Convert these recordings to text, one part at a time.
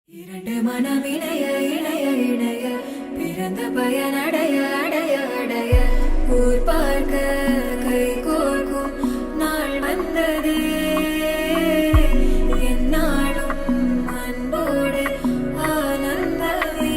இரண்டு மனம் இணைய இணைய இணைய பிறந்த பயன் அடைய அடைய அடைய ஊர் பார்க்க கை கோர்க்கும் நாள் வந்ததே என்னாலும் அன்போடு ஆனந்தமே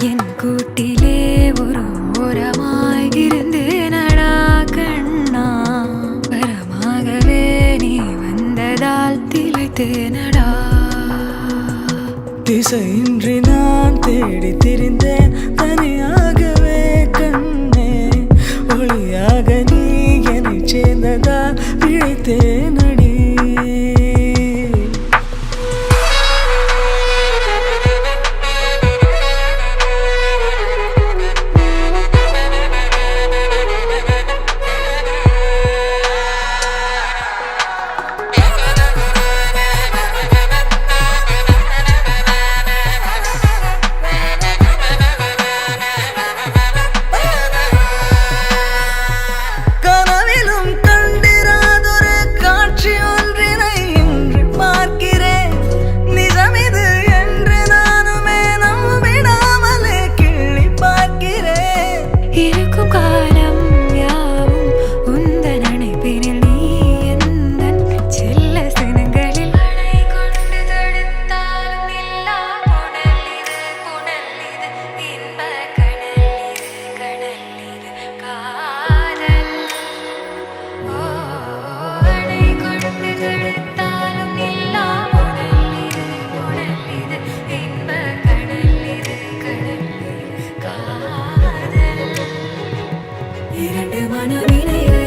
என் கூட்டிலே ஒரு ஓரமாய் இருந்தேனடா கண்ணா வரமாகவே நீ வந்ததால் திளைத்தேனடா திசையின்றி நான் தேடி திரிந்தேன் தனியாகவே கண்ணே ஒளியாக நீ என்னை சேர்ந்ததால் பிழைத்தேனடி கனவிலும் கண்டிராதொரு காட்சி ஒன்றினை இன்று பார்க்கிறேன் நிஜமிது என்று நானுமே நம்பிடாமலே கிள்ளி பார்க்கிறேன் இருக்கும் காலம் யாவும் உந்தன் அணைப்பினில் நீ எந்தன் செல்ல சினங்களில் அணை கொண்டு தடுத்தாலும் இல்லா புனல் இது இன்ப கடல் இது காதல் அணை கொண்டு தடுத்தாலும் இல்லா புனல் இது இன்ப கடல் இது காதல் இரண்டு மனம் இணைய